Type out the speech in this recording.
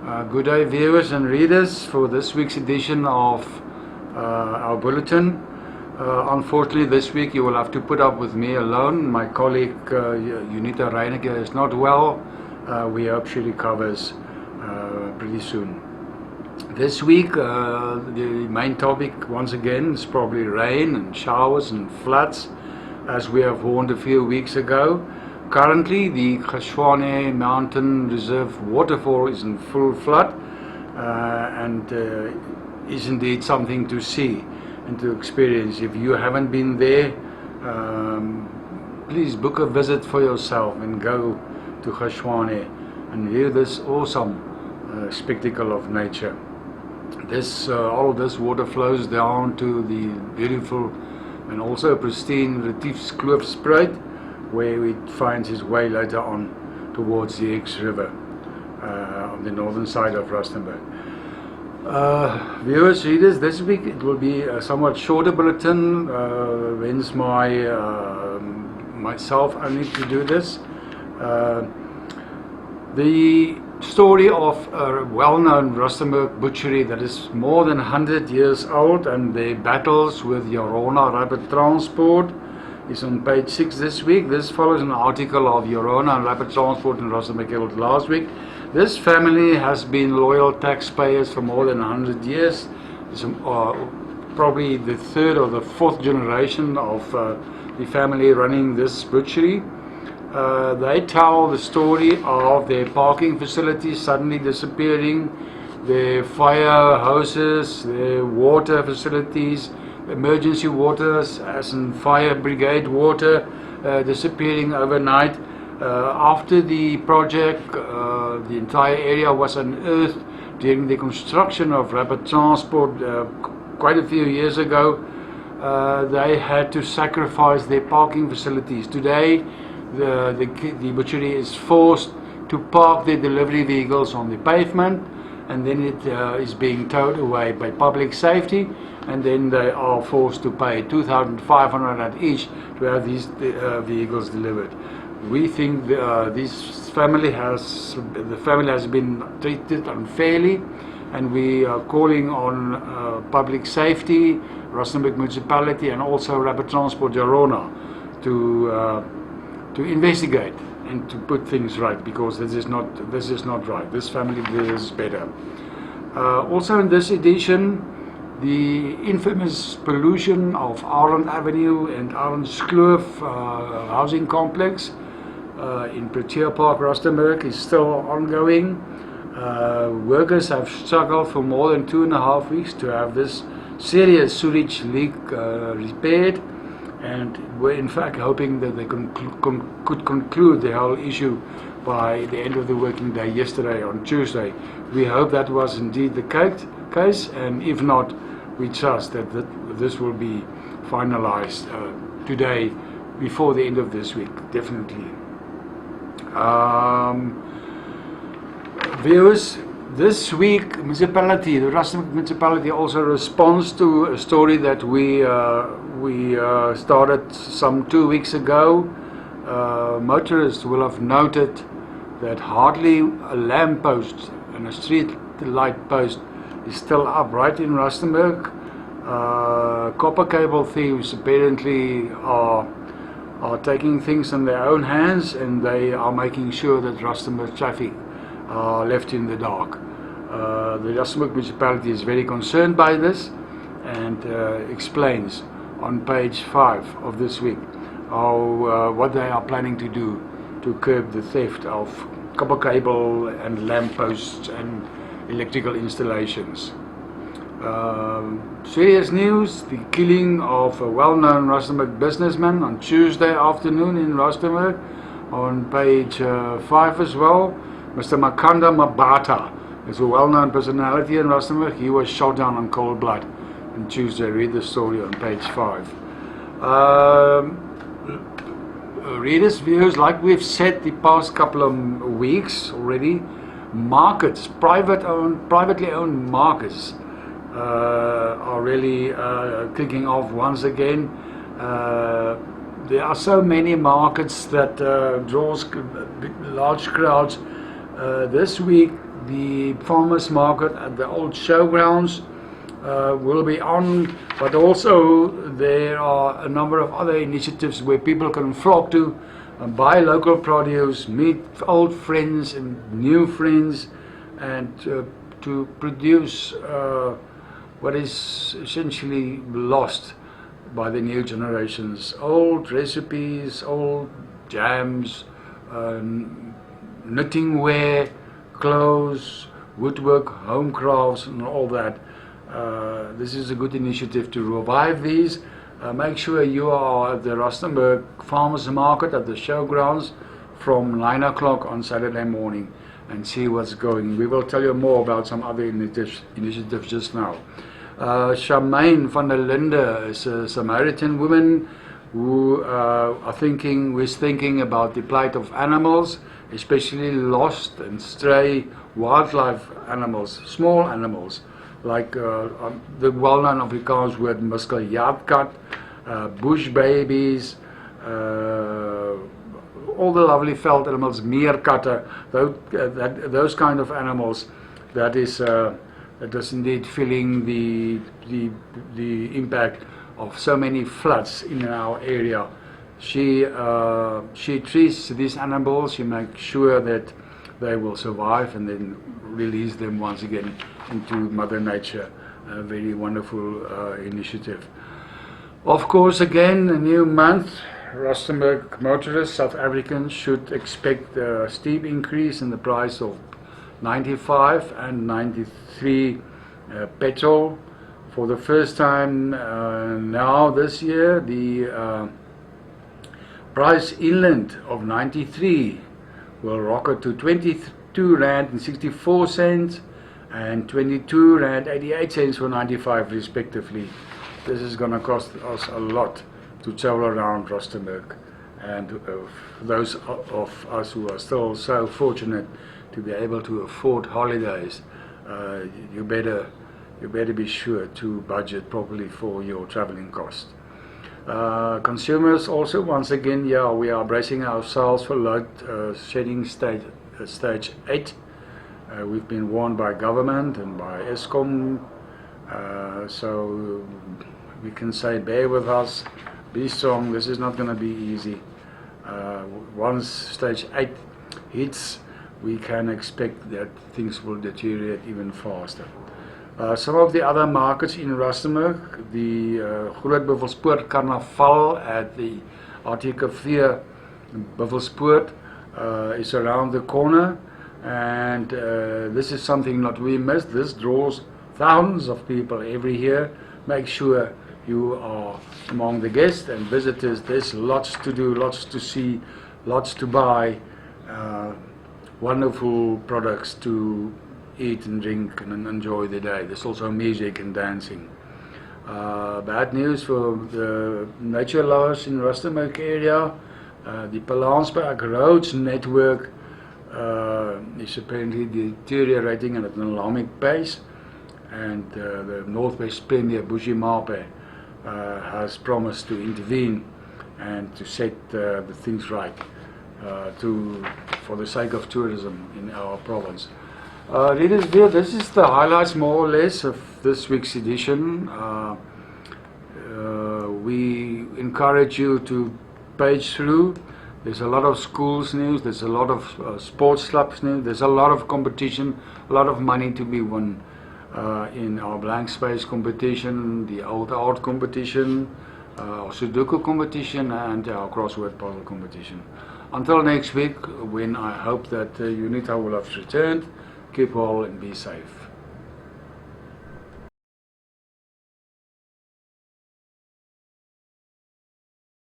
Good day, viewers and readers, for this week's edition of our bulletin. Unfortunately, this week you will have to put up with me alone. My colleague Unita Reineke is not well. We hope she recovers pretty soon. This week, the main topic once again is probably rain and showers and floods, as we have warned a few weeks ago. Currently, the Khashwane Mountain Reserve waterfall is in full flood and is indeed something to see and to experience. If you haven't been there, please book a visit for yourself and go to Khashwane and view this awesome spectacle of nature. All of this water flows down to the beautiful and also pristine Retiefskloof, where it finds its way later on towards the X River on the northern side of Rustenburg. Viewers, readers, this week it will be a somewhat shorter bulletin, hence myself only to do this. The story of a well-known Rustenburg butchery that is more than 100 years old, and their battles with Yorona Rapid Transport, is on page 6 this week. This follows an article of Yorona and Rapid Transport in Rustenburg Herald last week. This family has been loyal taxpayers for more than 100 years. It's probably the third or the fourth generation of the family running this butchery. They tell the story of their parking facilities suddenly disappearing, their fire hoses, their water facilities, emergency waters, as in fire brigade water, disappearing overnight. After the project, the entire area was unearthed during the construction of Rapid Transport quite a few years ago. They had to sacrifice their parking facilities. Today, the butchery is forced to park their delivery vehicles on the pavement, and then it is being towed away by public safety, and then they are forced to pay 2,500 at each to have these vehicles delivered. We think the family has been treated unfairly, and we are calling on public safety, Rustenburg Municipality, and also Rapid Transport Yorona to investigate and to put things right, because this is not right. This family deserves better. Also in this edition, the infamous pollution of Ireland Avenue and Arenskloof housing complex in Protea Park, Rustenburg, is still ongoing. Workers have struggled for more than 2.5 weeks to have this serious sewage leak repaired, and we're in fact hoping that they could conclude the whole issue by the end of the working day yesterday, on Tuesday. We hope that was indeed the case, and if not, we trust that this will be finalized today, before the end of this week, definitely. Viewers, this week the Rustenburg Municipality also responds to a story that we started some 2 weeks ago. Motorists will have noted that hardly a lamp post and a street light post is still up right in Rustenburg. Copper cable thieves apparently are taking things in their own hands, and they are making sure that Rustenburg traffic are left in the dark. The Rustenburg Municipality is very concerned by this, and explains on page 5 of this week what they are planning to do to curb the theft of copper cable and lamp posts and electrical installations. Serious news: the killing of a well-known Rustenburg businessman on Tuesday afternoon in Rustenburg, on page 5 as well. Mr. Makanda Mabata is a well-known personality in Rustenburg. He was shot down on cold blood on Tuesday. Read the story on page 5. Readers, viewers, like we've said the past couple of weeks already, markets, privately owned markets, are really kicking off once again. There are so many markets that draws large crowds. This week the farmers market at the old showgrounds will be on, but also there are a number of other initiatives where people can flock to and buy local produce, meet old friends and new friends, and to produce what is essentially lost by the new generations. Old recipes, old jams, knitting wear, clothes, woodwork, home crafts and all that. This is a good initiative to revive these. Make sure you are at the Rustenburg Farmers Market at the showgrounds from 9 o'clock on Saturday morning and see what's going. We will tell you more about some other initiatives just now. Charmaine van der Linde is a Samaritan woman who was thinking about the plight of animals, especially lost and stray wildlife animals, small animals, like the well-known Afrikaans word muskeljaatkat, bush babies, all the lovely veld animals, meerkatte, those kind of animals. That is indeed feeling the impact of so many floods in our area. She treats these animals. She makes sure that they will survive and then release them once again into Mother Nature. A very wonderful initiative. Of course, again, a new month. Rustenburg motorists, South Africans, should expect a steep increase in the price of 95 and 93 petrol. For the first time now this year, the price inland of 93 will rocket to 22 Rand and 64 cents and 22 Rand 88 cents for 95 respectively. This is going to cost us a lot to travel around Rustenburg, and those of us who are still so fortunate to be able to afford holidays, you better be sure to budget properly for your traveling costs. Consumers also, once again, we are bracing ourselves for load shedding stage 8. We've been warned by government and by Eskom, so we can say bear with us, be strong. This is not going to be easy. Once stage 8 hits, we can expect that things will deteriorate even faster. Some of the other markets in Rustenburg, the Groot Buffelspoort Carnaval at the Artikelveer Buffelspoort is around the corner, and this is something not we miss. This draws thousands of people every year. Make sure you are among the guests and visitors. There's lots to do, lots to see, lots to buy, wonderful products to eat and drink and enjoy the day. There's also music and dancing. Bad news for the nature lovers in Rustenburg area. The Palansberg Roads network is apparently deteriorating at an alarming pace, and the Northwest Premier Bushi Mape has promised to intervene and to set the things right for the sake of tourism in our province. Readers, this is the highlights more or less of this week's edition. We encourage you to page through. There's a lot of schools news, there's a lot of sports clubs news, there's a lot of competition, a lot of money to be won in our blank space competition, the old art competition, our Sudoku competition, and our crossword puzzle competition. Until next week, when I hope that UNITA will have returned, keep well and be safe.